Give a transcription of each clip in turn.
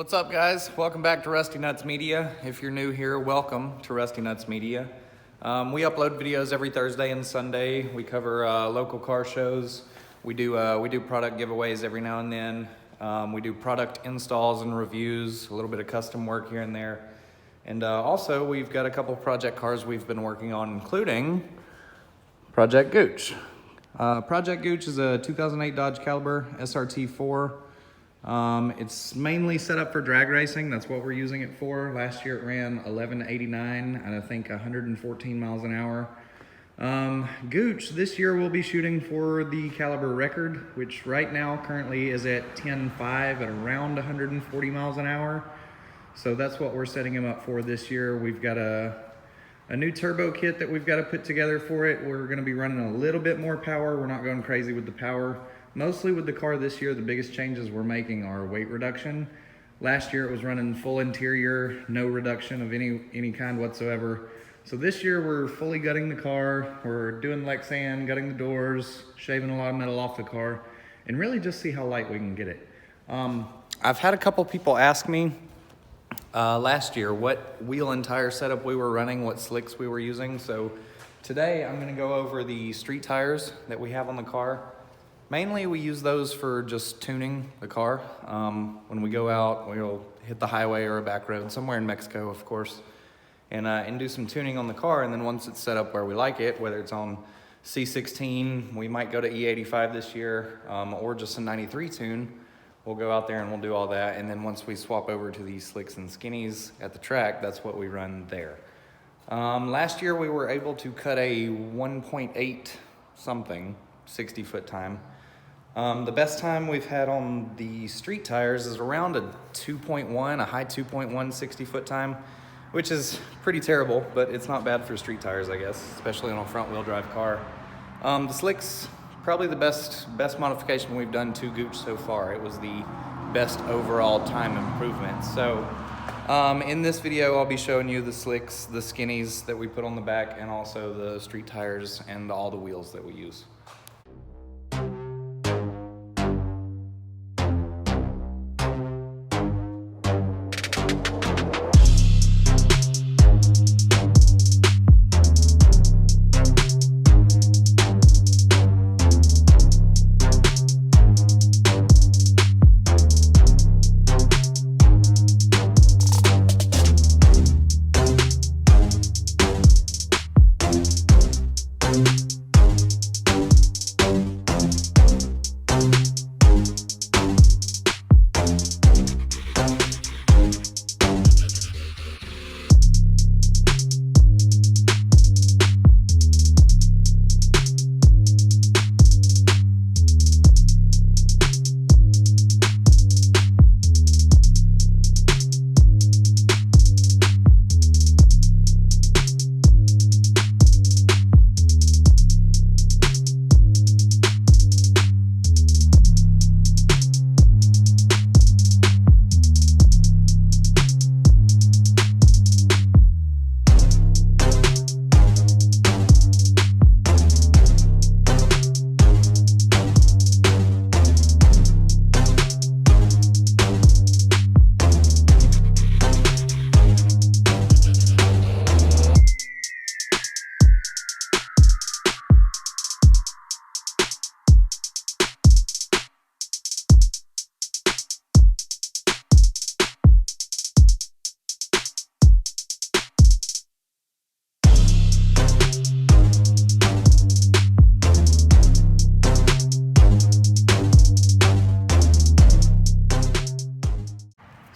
What's up, guys? Welcome back to Rusty Nuts Media. If you're new here, welcome to Rusty Nuts Media. We upload videos every Thursday and Sunday. We cover local car shows. We do product giveaways every now and then. We do product installs and reviews, a little bit of custom work here and there. And also, we've got a couple project cars we've been working on, including Project Gewch. Project Gewch is a 2008 Dodge Caliber SRT4. It's mainly set up for drag racing. That's what we're using it for. Last year it ran 1189 and I think 114 miles an hour. Gewch this year will be shooting for the Caliber record, which right now currently is at 10.5 at around 140 miles an hour. So that's what we're setting him up for this year. We've got a new turbo kit that we've got to put together for it. We're going to be running a little bit more power. We're not going crazy with the power. Mostly with the car this year, the biggest changes we're making are weight reduction. Last year it was running full interior, no reduction of any kind whatsoever. So this year we're fully gutting the car. We're doing Lexan, gutting the doors, shaving a lot of metal off the car, and really just see how light we can get it. I've had a couple people ask me last year what wheel and tire setup we were running, what slicks we were using. So today I'm gonna go over the street tires that we have on the car. Mainly we use those for just tuning the car. When we go out, we'll hit the highway or a back road, somewhere in Mexico, of course, and do some tuning on the car. And then once it's set up where we like it, whether it's on C16, we might go to E85 this year, or just a 93 tune, we'll go out there and we'll do all that. And then once we swap over to these slicks and skinnies at the track, that's what we run there. Last year we were able to cut a 1.8 something, 60-foot time. The best time we've had on the street tires is around a 2.1, a high 2.1 60-foot time, which is pretty terrible, but it's not bad for street tires, I guess, especially on a front-wheel drive car. The slicks, probably the best modification we've done to Gewch so far. It was the best overall time improvement. So in this video, I'll be showing you the slicks, the skinnies that we put on the back, and also the street tires and all the wheels that we use.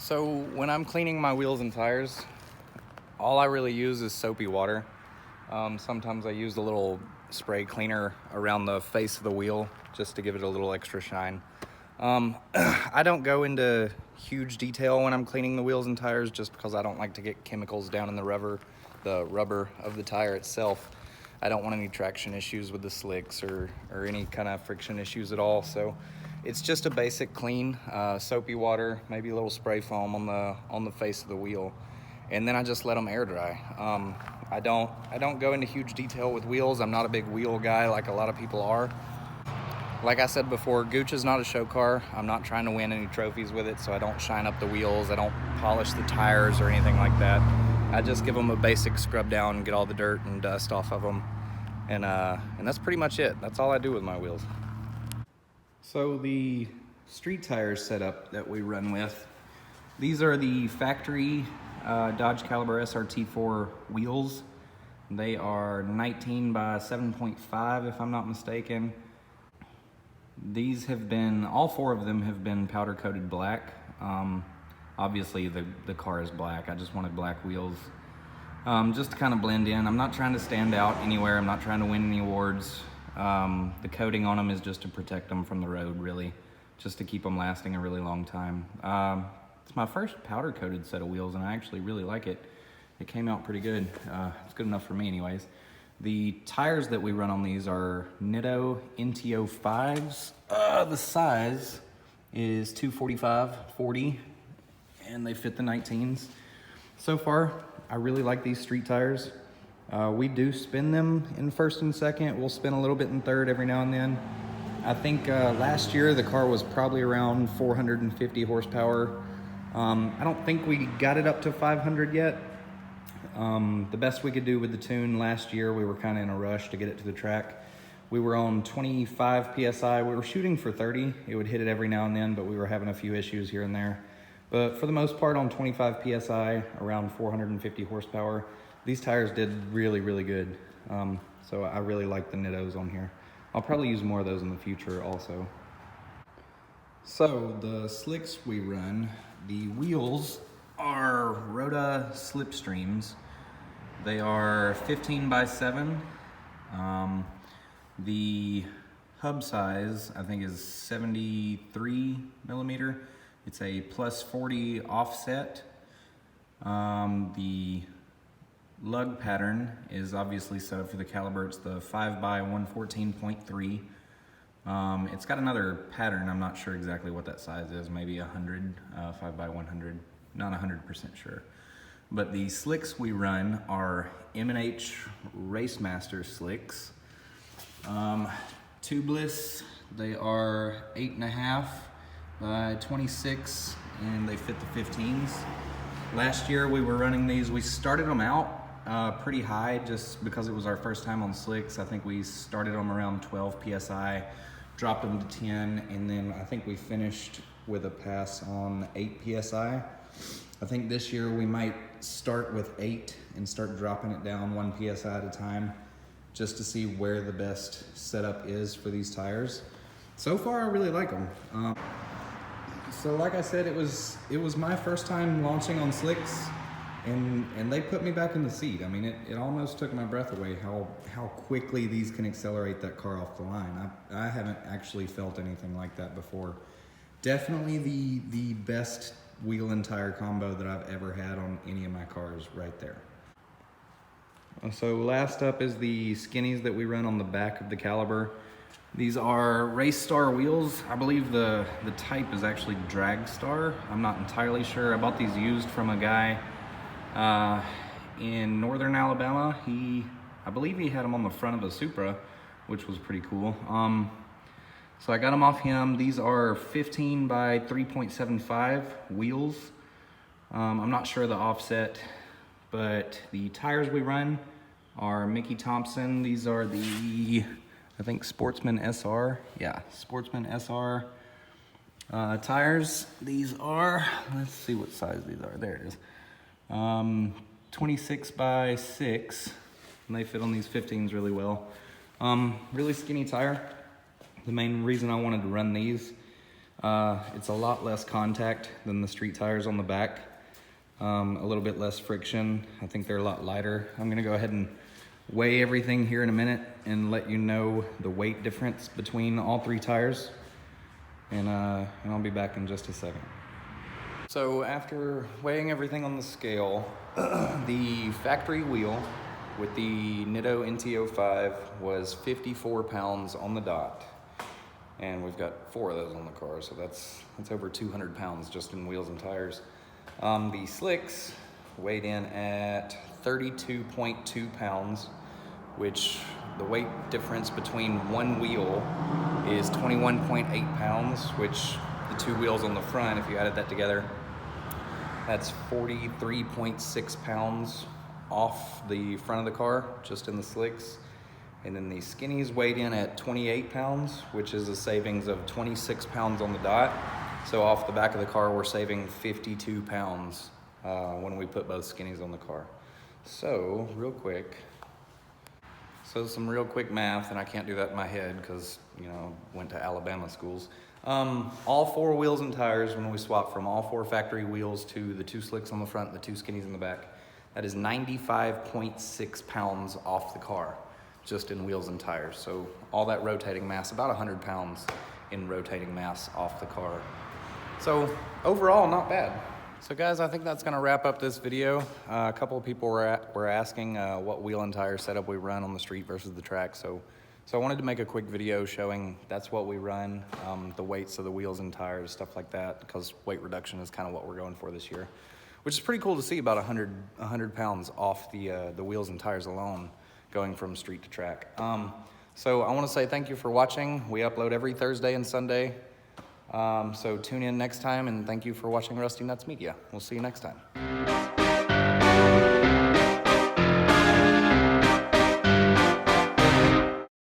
So when I'm cleaning my wheels and tires, all I really use is soapy water. Sometimes I use a little spray cleaner around the face of the wheel just to give it a little extra shine. I don't go into huge detail when I'm cleaning the wheels and tires just because I don't like to get chemicals down in the rubber of the tire itself. I don't want any traction issues with the slicks or any kind of friction issues at all. So it's just a basic clean, soapy water, maybe a little spray foam on the face of the wheel, and then I just let them air dry. I don't go into huge detail with wheels. I'm not a big wheel guy like a lot of people are. Like I said before, Gewch is not a show car. I'm not trying to win any trophies with it, so I don't shine up the wheels. I don't polish the tires or anything like that. I just give them a basic scrub down, get all the dirt and dust off of them. And that's pretty much it. That's all I do with my wheels. So the street tires setup that we run with, these are the factory Dodge Caliber SRT4 wheels. They are 19 by 7.5 if I'm not mistaken. These have been, all four of them have been powder coated black. Obviously the car is black. I just wanted black wheels just to kind of blend in. I'm not trying to stand out anywhere. I'm not trying to win any awards. The coating on them is just to protect them from the road, really, just to keep them lasting a really long time. It's my first powder coated set of wheels and I actually really like it. It came out pretty good. It's good enough for me anyways. The tires that we run on these are Nitto NTO 5s. The size is 245/40 and they fit the 19s. So far, I really like these street tires. We do spin them in first and second. We'll spin a little bit in third every now and then. I think last year the car was probably around 450 horsepower. I don't think we got it up to 500 yet. The best we could do with the tune last year, we were kind of in a rush to get it to the track. We were on 25 PSI. We were shooting for 30. It would hit it every now and then, but we were having a few issues here and there. But for the most part, on 25 PSI, around 450 horsepower, these tires did really, really good. So I really like the Nittos on here. I'll probably use more of those in the future also. So the slicks we run, the wheels are Rota Slipstreams. They are 15 by 7. The hub size, I think, is 73 millimeter. It's a plus 40 offset. The lug pattern is obviously set up for the caliber. It's the 5 by 114.3. It's got another pattern. I'm not sure exactly what that size is. Maybe 100, 5 by 100. Not 100% sure. But the slicks we run are M&H Racemaster slicks. Tubeless, they are 8.5 by 26 and they fit the 15s. Last year we were running these, we started them out pretty high just because it was our first time on slicks. I think we started them around 12 PSI, dropped them to 10, and then I think we finished with a pass on 8 PSI. I think this year we might start with 8 and start dropping it down 1 PSI at a time just to see where the best setup is for these tires. So far I really like them. So like I said, it was my first time launching on slicks and they put me back in the seat. I mean, it almost took my breath away how quickly these can accelerate that car off the line. I haven't actually felt anything like that before. Definitely the best wheel and tire combo that I've ever had on any of my cars right there. So last up is the Skinnies that we run on the back of the Caliber. These are Race Star wheels. I believe the type is actually Drag Star. I'm not entirely sure. I bought these used from a guy in northern Alabama. I believe he had them on the front of a Supra, which was pretty cool. So I got them off him. These are 15 by 3.75 wheels. I'm not sure the offset, but the tires we run are Mickey Thompson. These are the, I think, Sportsman SR. Yeah, Sportsman SR tires. These are, let's see what size these are. There it is. 26 by 6, and they fit on these 15s really well. Really skinny tire. The main reason I wanted to run these, it's a lot less contact than the street tires on the back. A little bit less friction. I think they're a lot lighter. I'm gonna go ahead and weigh everything here in a minute and let you know the weight difference between all 3 tires. And I'll be back in just a second. So after weighing everything on the scale, the factory wheel with the Nitto NTO 5 was 54 pounds on the dot. And we've got 4 of those on the car, so that's over 200 pounds just in wheels and tires. The slicks weighed in at 32.2 pounds, which The weight difference between one wheel is 21.8 pounds, which the two wheels on the front, if you added that together, that's 43.6 pounds off the front of the car, just in the slicks. And then the Skinnies weighed in at 28 pounds, which is a savings of 26 pounds on the dot. So off the back of the car, we're saving 52 pounds when we put both Skinnies on the car. So real quick, some real quick math, and I can't do that in my head because, you know, went to Alabama schools. All four wheels and tires, when we swap from all four factory wheels to the two slicks on the front and the two Skinnies in the back, that is 95.6 pounds off the car, just in wheels and tires. So all that rotating mass, about 100 pounds in rotating mass off the car. So overall, not bad. So guys, I think that's gonna wrap up this video. A couple of people were asking what wheel and tire setup we run on the street versus the track. So I wanted to make a quick video showing that's what we run, the weights of the wheels and tires, stuff like that, because weight reduction is kind of what we're going for this year, which is pretty cool to see, about 100 pounds off the wheels and tires alone, going from street to track. So I want to say thank you for watching. We upload every Thursday and Sunday. So tune in next time, and thank you for watching Rusty Nuts Media. We'll see you next time.